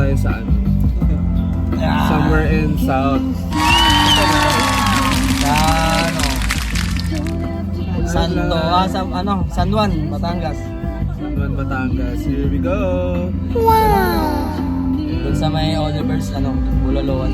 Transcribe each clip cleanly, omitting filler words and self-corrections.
tayo sa ano? Somewhere in South. San Juan, Batangas. San Juan, Batangas. Here we go! Doon sa may Oliver's, Bulaloan.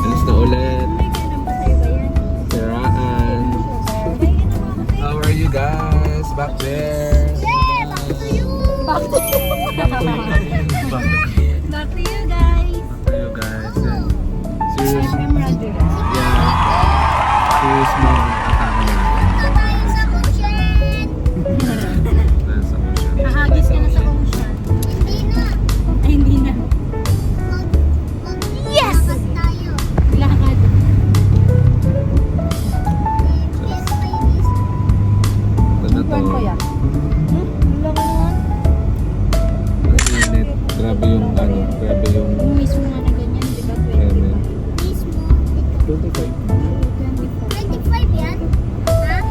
Alis na ulit. Siraan. How are you guys back there? Back to you. Back to you. Back to you guys. Back to you guys. Yeah. Serious. Yeah. Serious mom. Atake na. Punta tayo sa Kushen. Dahil sa ocean. Nakagis ka na sa Kushen. Hindi na. Ay, hindi na. Yes! Lakad tayo. Lakad. Ito na to. Mainit. Grabe yung grabe yung Yung mismo nga na ganyan, di ba? Amen. Mismo. 25. 25 yan? Ha?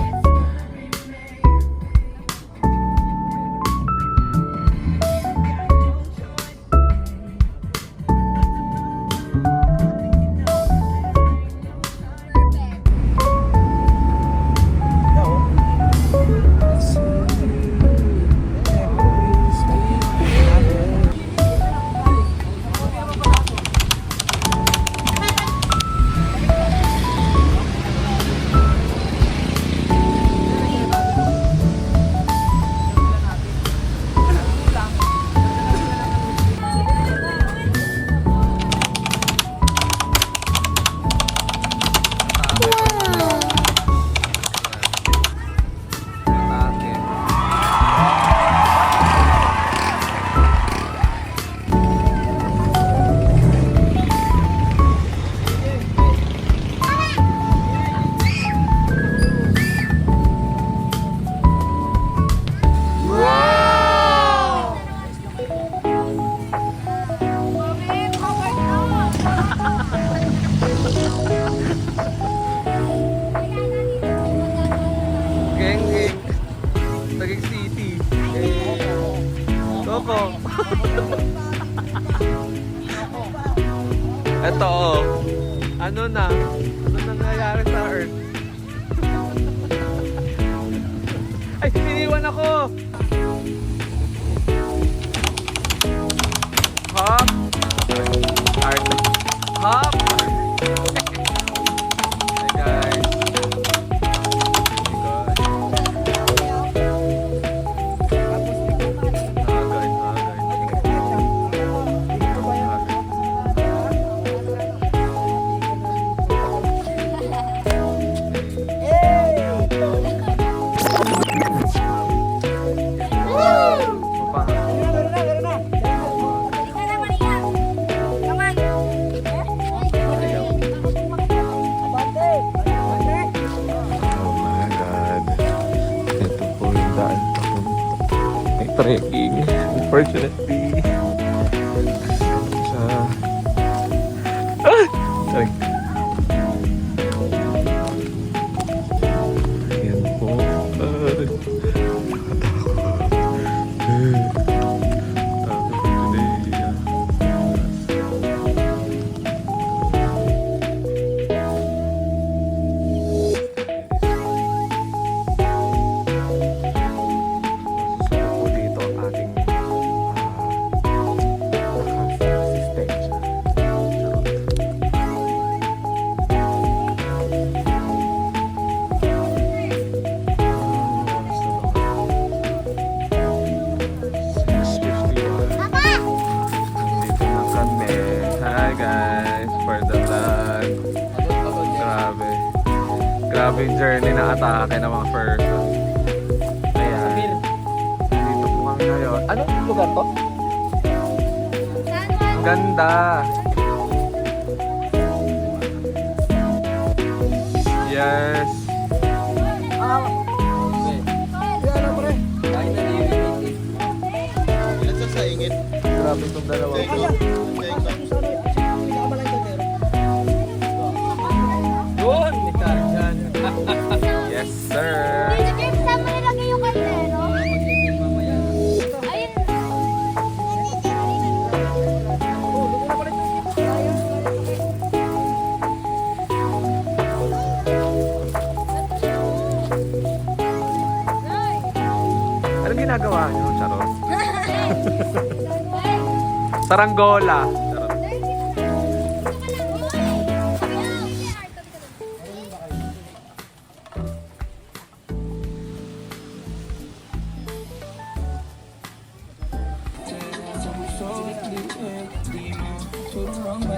Geng. Taguig City. Coco. Ito oh. Ano nangyayari sa Earth? Ay, iniwan ako! Hop! Hop! Hey guys. Trekking, unfortunately. Sorry. Ayan po. Grabe yung journey na atake ng mga person. Ayan. Dito po kami ngayon. Anong lugar to? Ang ganda. Yes. Grabe itong dalawa ko. Doon! May kargan. Yes, sir. Dito, Jeff, saan mo nilagay yung kaldero? Ayun. Anong ginagawa niyo, Charot? Saranggola. Charot.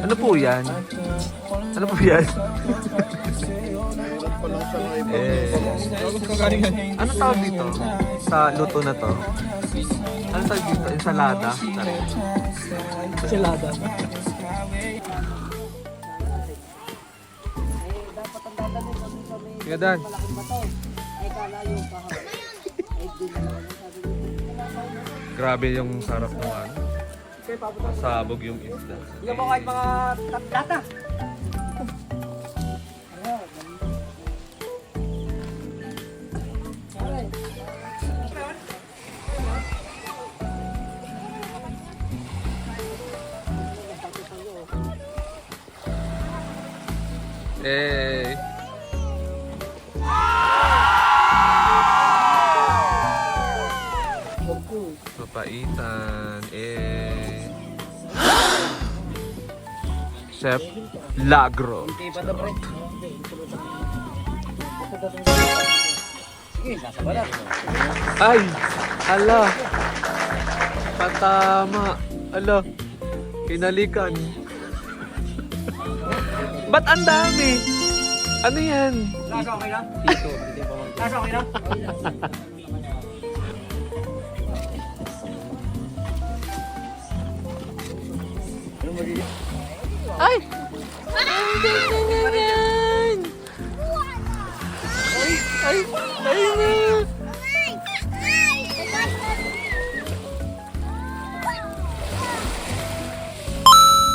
Ano po yan? Ano po yan? Ano tawag dito? Sa luto na to? Ano tawag dito? Ensalada? Silada. Sige, Dan. Grabe yung sarap ng ano. Sabog yung isda. Hindi mo kahit mga lata. Hey. Papaitan. Eh. Chef Lagro. Okay pa na pre. Sige, nasa wala. Ay! Ala! Patama! Ala! Kinalikan. Ba't ang dami? Ano yan? Lasa okay lang? Dito, hindi pa mag- Lasa okay lang? Ay! Ang ganda na yan! Ay! Ay! Ay na!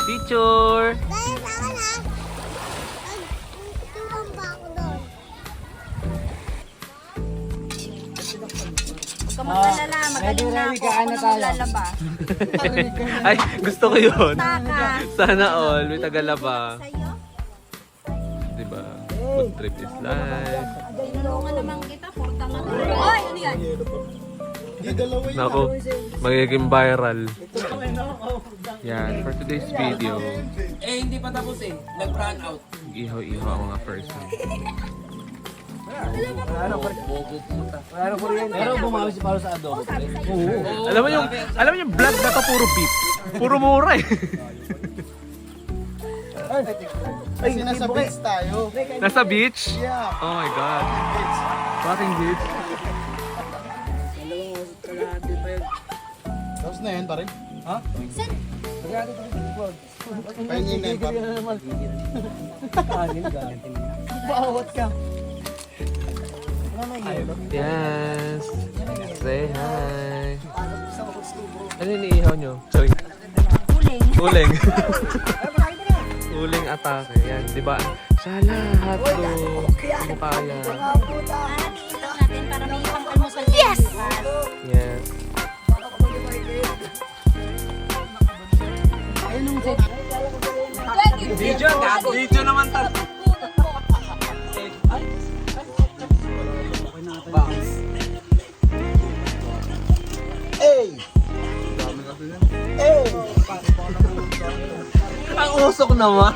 Picture! Dahil sa akin ha. Nagtuwang ba ako doon? Huwag ka magkalala. Magaling na ako. Ako na maglalaba. Ay! Gusto ko yun! Taka. Sana all! May tagalaba. Sa'yo? Diba? Food trip is life. Tinulungan naman kita. Porta nga. Oy! Ano yan? Naku, magiging viral. Yan, for today's video, Eh, hindi pa tapos eh. Nag-run out. ihaw-ihaw ang mga person. Pero bumawi si Paolo sa adobo. Alam mo yung vlog na to puro beef. Puro mura eh. Kasi nasa beach tayo. Nasa beach? Yeah. Oh my God. Fucking beach. Tapos na yan pa rin. Ha? Pahingin na yan pa. Kanin, galing. Bawat ka. Yes. Say hi. Ano yung iniihaw nyo? Sorry. Uling. Uling. Uling atake. Yan, di ba? Sa lahat to. Ano kaya? Ito natin para may pang-almusal. Yes! Yes. Video, gago. Video naman tal. Bounce. Ang usok naman.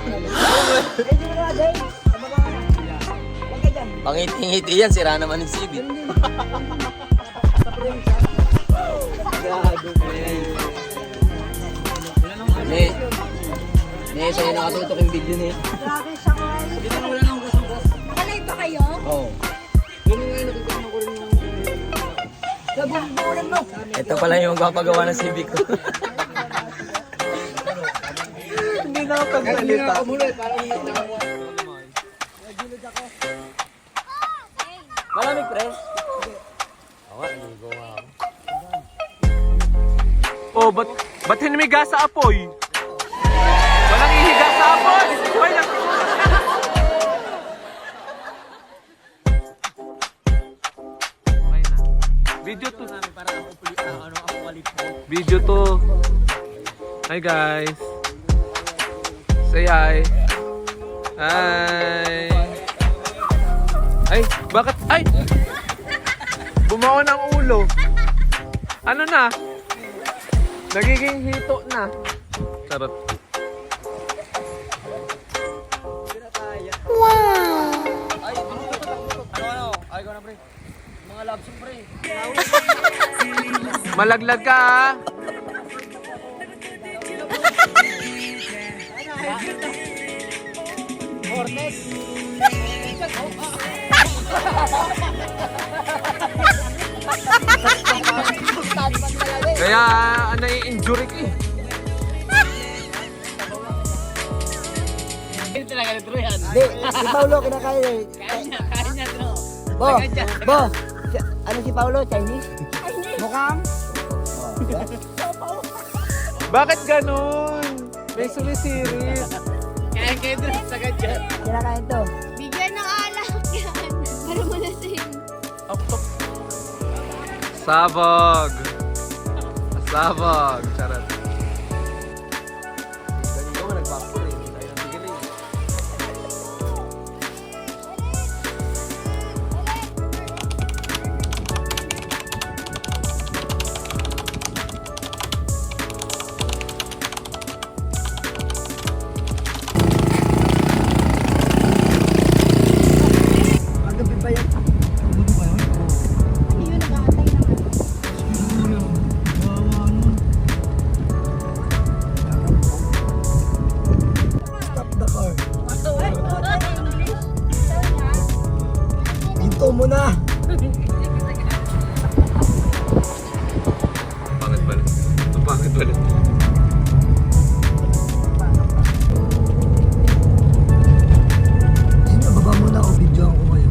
Pangiti-ngiti yan, sira naman yung sibit. Ne, sa'yo nakatutok yung video niya. Grabe siya guys. Kalay ba kayo? Oo. Ito pala yung magpapagawa ng Civic ko. Hindi na ako pagsalita. Malamig, pre. Oh, ba't hinimiga sa apoy? Walang ihiga sa apoy! Ay, nagsusunod ka! Okay na. Video to. Video to. Hi guys. Say hi. Hi. Ay, bakit? Ay! Bumawa ng ulo. Ano na? Nagiging hito na. Charot. Ay, ko na, pre. Mga labsong, pre. Malaglag ka ha. Kaya nai-injury ka eh. Hindi talaga nito yan. Hindi, si Paulo kinakain eh. Kaya niya, bro. Bo, ano si Paulo? Chinese? Mukhang? Bakit ganun? May sumisirit. Kaya kayo dun sa ganyan. Kinakain to. Bigyan ng alak yan. Para malasing. Sabog. Sabog. Charot. Ganito nga nagpapur eh. Tayo nang bigiling. Magabi ba yan? Yun, nag-aantay naman. Stop the car. English. Hinto mo na. Pangit pala. Ang pangit pala. Sino, baba muna ako. Videoan ko kayo.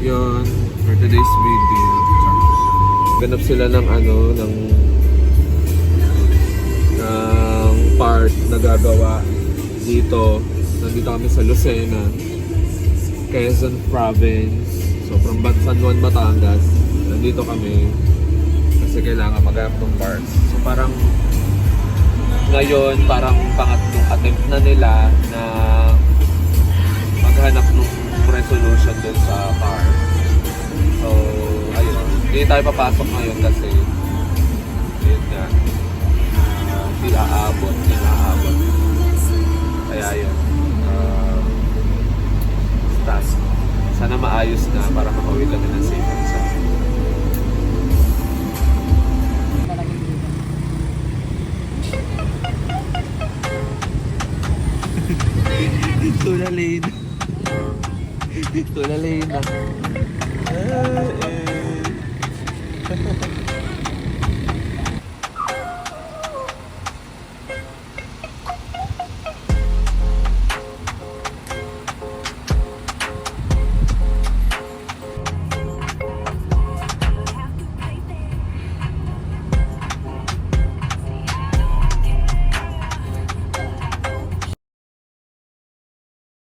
Yun, for today's video. Ganap sila ng ng part na gagawa dito. Nandito kami sa Lucena, Quezon Province. So from San Juan, Batangas. Nandito kami kasi kailangan maghanap ng parts. So parang ngayon, parang pangatlong attempt na nila na maghanap ng resolution dun sa car. So, ayun. Hindi tayo papasok ngayon kasi yun nga. Hindi aabot. Kaya yun. Task. Sana maayos na para makawin kami ng safe and sound. Tulalin. Tulalin na.